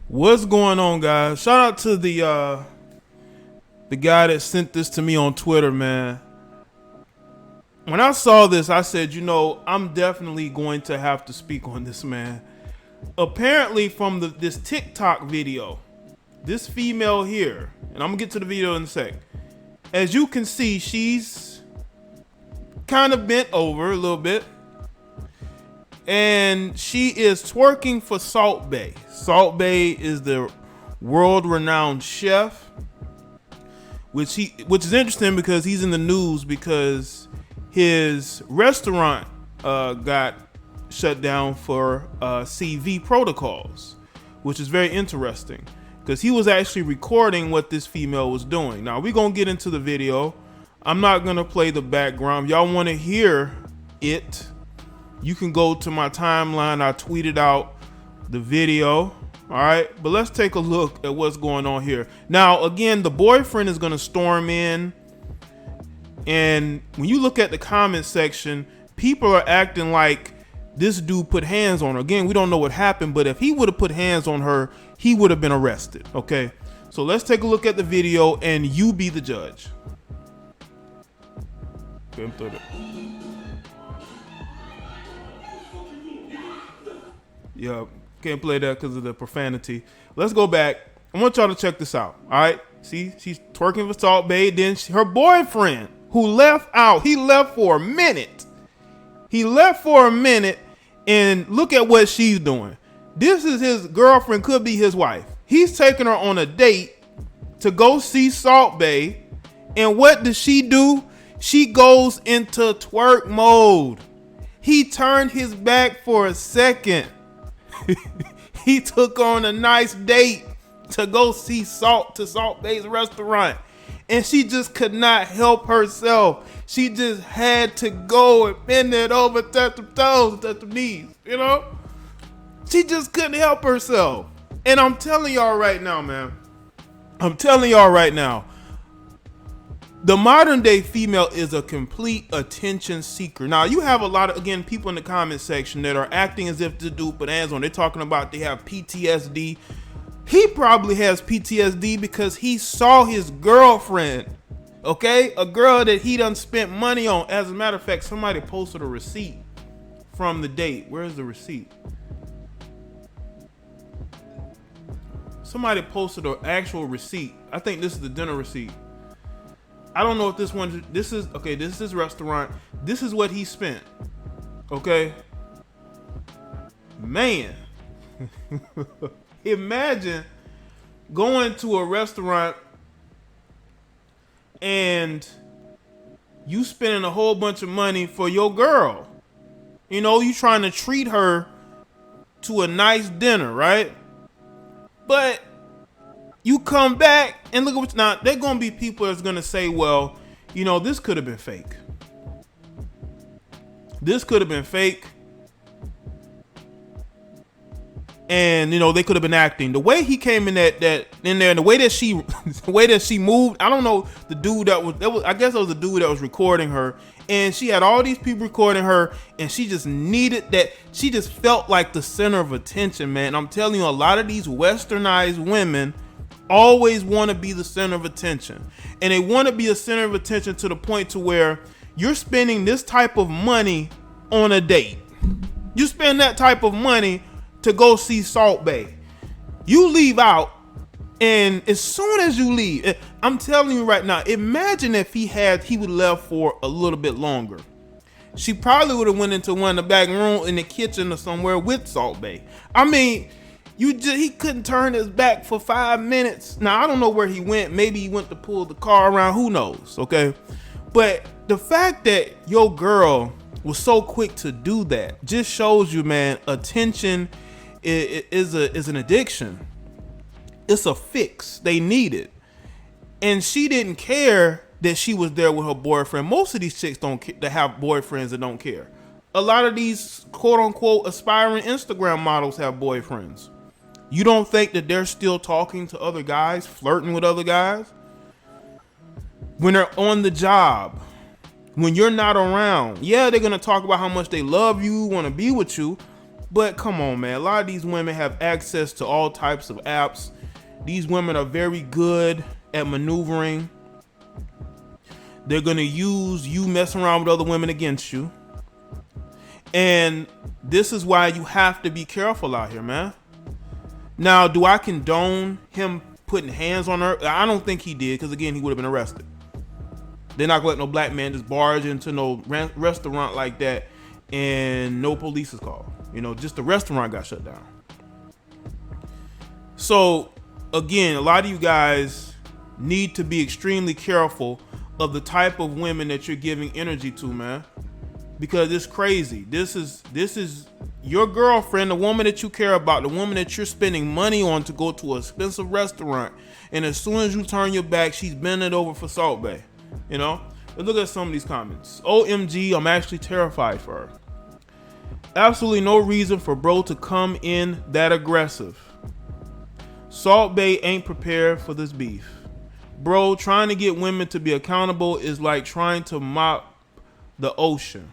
What's going on, guys? Shout out to the guy that sent this to me on Twitter, man. When I saw this, I said, you know, I'm definitely going to have to speak on this, man. Apparently, from this TikTok video, this female here, and I'm gonna get to the video in a sec. As you can see, she's kind of bent over a little bit, and she is twerking for Saltbae. Saltbae is the world-renowned chef, which is interesting because he's in the news because his restaurant got shut down for CV protocols, which is very interesting because he was actually recording what this female was doing. Now we're gonna get into the video. I'm not gonna play the background. Y'all want to hear it? You can go to my timeline. I tweeted out the video. All right, but let's take a look at what's going on here. Now, again, the boyfriend is going to storm in. And when you look at the comment section, people are acting like this dude put hands on her. Again, we don't know what happened, but if he would have put hands on her, he would have been arrested. Okay, so let's take a look at the video and you be the judge. Okay, I'm through it. Yeah, can't play that because of the profanity. Let's go back. I want y'all to check this out. All right, see, she's twerking for Saltbae. Then her boyfriend, who left out, he left for a minute. He left for a minute, and look at what she's doing. This is his girlfriend, could be his wife. He's taking her on a date to go see Saltbae, and what does she do? She goes into twerk mode. He turned his back for a second. He took on a nice date to go see Saltbae's restaurant, and she just could not help herself. She just had to go and bend it over, touch them toes, touch them knees, you know? She just couldn't help herself. And I'm telling y'all right now, man, I'm telling y'all right now, the modern day female is a complete attention seeker. Now, you have a lot of, again, people in the comment section that are acting as if the dude put hands on. They're talking about they have PTSD. He probably has PTSD because he saw his girlfriend, okay? A girl that he done spent money on. As a matter of fact, somebody posted a receipt from the date. Where's the receipt? Somebody posted an actual receipt. I think this is the dinner receipt. I don't know if this one, this is, okay, this is his restaurant. This is what he spent, okay? Man, imagine going to a restaurant and you spending a whole bunch of money for your girl. You know, you trying to treat her to a nice dinner, right? But you come back and look at what's now. They're gonna be people that's gonna say, well, you know, this could have been fake. This could have been fake. And you know, they could have been acting. The way he came in that in there, and the way that she moved, I don't know, the dude that was I guess it was the dude that was recording her, and she had all these people recording her, and she just needed that. She just felt like the center of attention, man. I'm telling you, a lot of these westernized women always want to be the center of attention, and they want to be a center of attention to the point to where you're spending this type of money on a date. You spend that type of money to go see Saltbae. You leave out, and as soon as you leave, I'm telling you right now, imagine if he would left for a little bit longer. She probably would have went into one of the back room in the kitchen or somewhere with Saltbae. I mean, he couldn't turn his back for 5 minutes. Now, I don't know where he went. Maybe he went to pull the car around. Who knows? Okay. But the fact that your girl was so quick to do that just shows you, man, attention is an addiction. It's a fix. They need it. And she didn't care that she was there with her boyfriend. Most of these chicks that have boyfriends that don't care. A lot of these quote unquote aspiring Instagram models have boyfriends. You don't think that they're still talking to other guys, flirting with other guys? When they're on the job, when you're not around, yeah, they're going to talk about how much they love you, want to be with you, But come on, man. A lot of these women have access to all types of apps. These women are very good at maneuvering. They're going to use you messing around with other women against you. And this is why you have to be careful out here, man. Now, do I condone him putting hands on her? I don't think he did, because again, he would have been arrested. They're not gonna let no black man just barge into no restaurant like that and no police is called. You know, just the restaurant got shut down. So again, a lot of you guys need to be extremely careful of the type of women that you're giving energy to, man, because it's crazy. This is your girlfriend, the woman that you care about, the woman that you're spending money on to go to an expensive restaurant, and as soon as you turn your back, she's bending over for Saltbae. You know, but look at some of these comments. OMG, I'm actually terrified for her. Absolutely no reason for bro to come in that aggressive. Saltbae ain't prepared for this beef. Bro, trying to get women to be accountable is like trying to mop the ocean.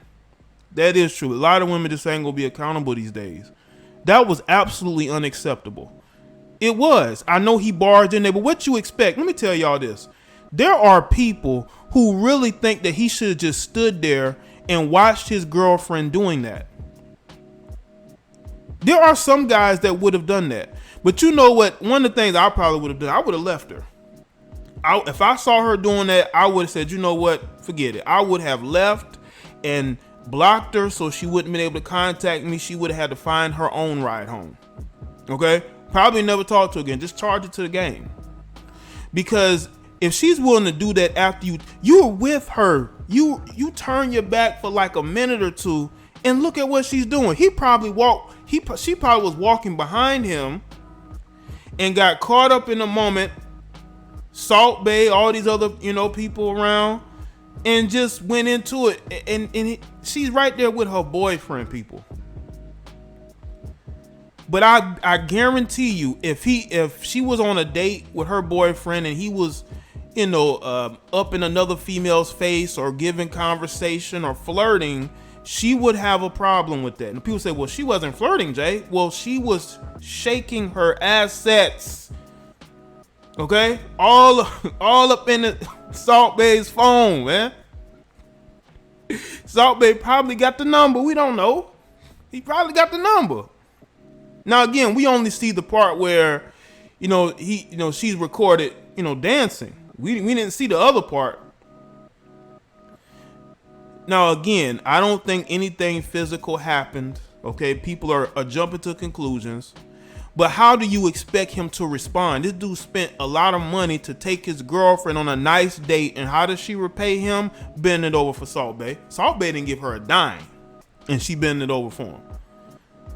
That is true. A lot of women just ain't gonna be accountable these days. That was absolutely unacceptable. It was. I know he barged in there, but what you expect? Let me tell y'all this. There are people who really think that he should have just stood there and watched his girlfriend doing that. There are some guys that would have done that. But you know what? One of the things I probably would have done, I would have left her. If I saw her doing that, I would have said, you know what? Forget it. I would have left and blocked her so she wouldn't been able to contact me. She would have had to find her own ride home. Okay? Probably never talk to her again. Just charge it to the game. Because if she's willing to do that after you're with her, you turn your back for like a minute or two and look at what she's doing. She probably was walking behind him and got caught up in the moment. Saltbae, all these other, people around, and just went into it. And she's right there with her boyfriend, people. But I guarantee you, if she was on a date with her boyfriend and he was, up in another female's face or giving conversation or flirting, she would have a problem with that. And people say, well, she wasn't flirting, Jay. Well, she was shaking her assets. Okay? All up in the Saltbae's phone, man. Saltbae probably got the number. We don't know. He probably got the number. Now, again, we only see the part where, she's recorded, dancing. We didn't see the other part. Now, again, I don't think anything physical happened. Okay, people are jumping to conclusions. But how do you expect him to respond? This dude spent a lot of money to take his girlfriend on a nice date, and how does she repay him? Bending it over for Saltbae. Saltbae didn't give her a dime, and she bending it over for him.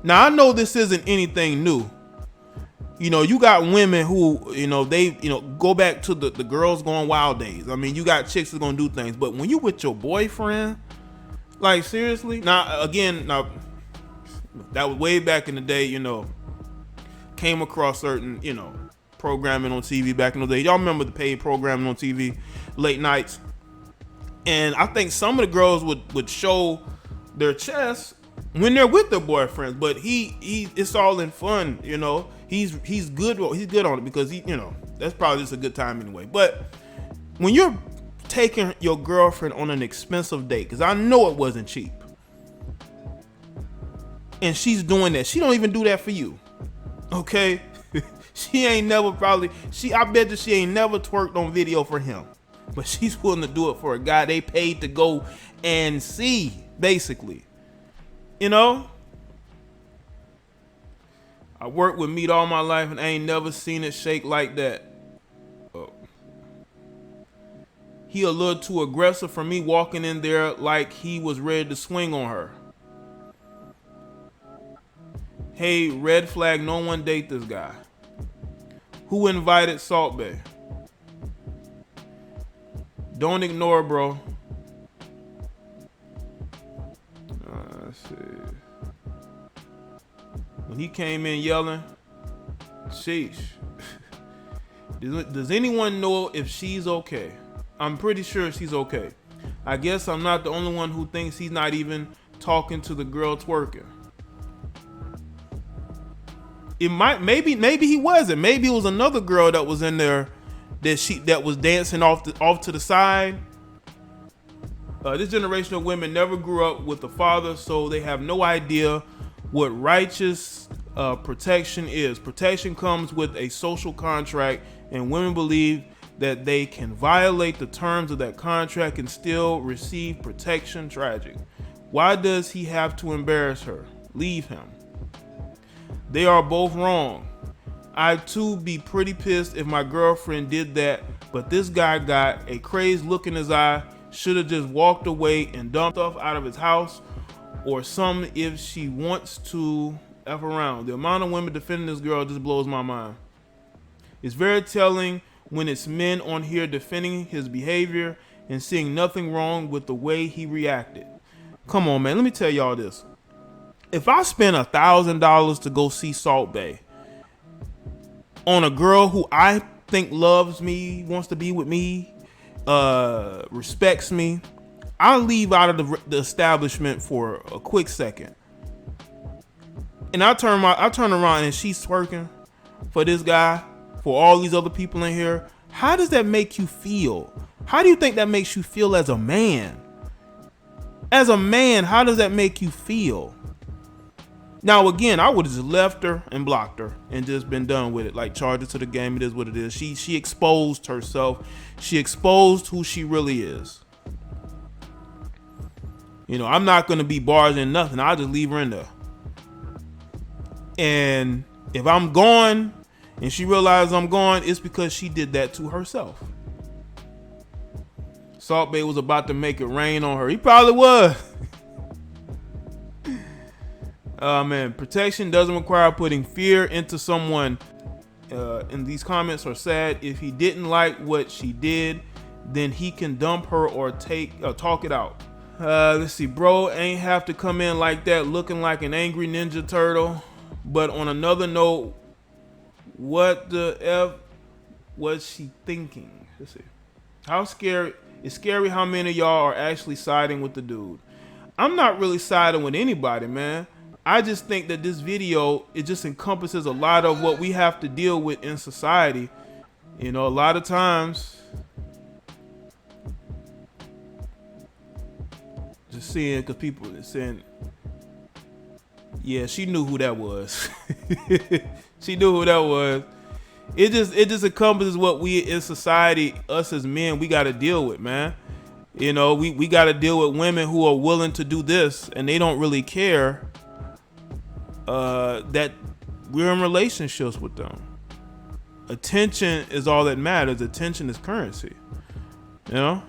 Now, I know this isn't anything new. You got women who, they, go back to the girls going wild days. I mean, you got chicks that's gonna do things, but when you with your boyfriend, like seriously, now that was way back in the day, came across certain, programming on TV back in the day. Y'all remember the paid programming on TV, late nights, and I think some of the girls would show their chests when they're with their boyfriends, but it's all in fun, He's good. He's good on it because that's probably just a good time anyway. But when you're taking your girlfriend on an expensive date, because I know it wasn't cheap, and she's doing that, she don't even do that for you. Okay, she ain't never I bet that she ain't never twerked on video for him, but she's willing to do it for a guy they paid to go and see, basically. I worked with meat all my life and I ain't never seen it shake like that. Oh. He a little too aggressive for me, walking in there like he was ready to swing on her. Hey, red flag, no one date this guy. Who invited Saltbae? Don't ignore, bro. Let's see. When he came in yelling, sheesh. Does anyone know if she's okay? I'm pretty sure she's okay. I guess I'm not the only one who thinks he's not even talking to the girl twerking. It might, maybe he wasn't. Maybe it was another girl that was in there that was dancing off to the side. This generation of women never grew up with a father, so they have no idea what righteous protection is. Protection comes with a social contract, and women believe that they can violate the terms of that contract and still receive protection. Tragic. Why does he have to embarrass her? Leave him. They are both wrong. I'd too be pretty pissed if my girlfriend did that, but this guy got a crazed look in his eye. Should have just walked away and dumped stuff out of his house or some if she wants to F around. The amount of women defending this girl just blows my mind. It's very telling when it's men on here defending his behavior and seeing nothing wrong with the way he reacted. Come on, man. Let me tell y'all this. If I spend $1,000 to go see Saltbae on a girl who I think loves me, wants to be with me, respects me, I'll leave out of the establishment for a quick second. And I turn around and she's twerking for this guy, for all these other people in here. How does that make you feel? How do you think that makes you feel as a man? As a man, how does that make you feel? Now, again, I would have just left her and blocked her and just been done with it. Like, charge it to the game. It is what it is. She exposed herself. She exposed who she really is. You know, I'm not going to be barging nothing. I'll just leave her in there. And if I'm gone and she realizes I'm gone, it's because she did that to herself. Saltbae was about to make it rain on her. He probably was. Man, protection doesn't require putting fear into someone. And these comments are sad. If he didn't like what she did, then he can dump her or talk it out. Let's see, bro ain't have to come in like that looking like an angry Ninja Turtle. But on another note, what the F was she thinking? Let's see. How scary. It's scary how many of y'all are actually siding with the dude. I'm not really siding with anybody, man. I just think that this video, it just encompasses a lot of what we have to deal with in society. You know, a lot of times, just seeing, because people are saying, yeah, she knew who that was. She knew who that was. It just encompasses what we in society, us as men, we got to deal with, man. You know, we got to deal with women who are willing to do this, and they don't really care that we're in relationships with them. Attention is all that matters. Attention is currency. You know?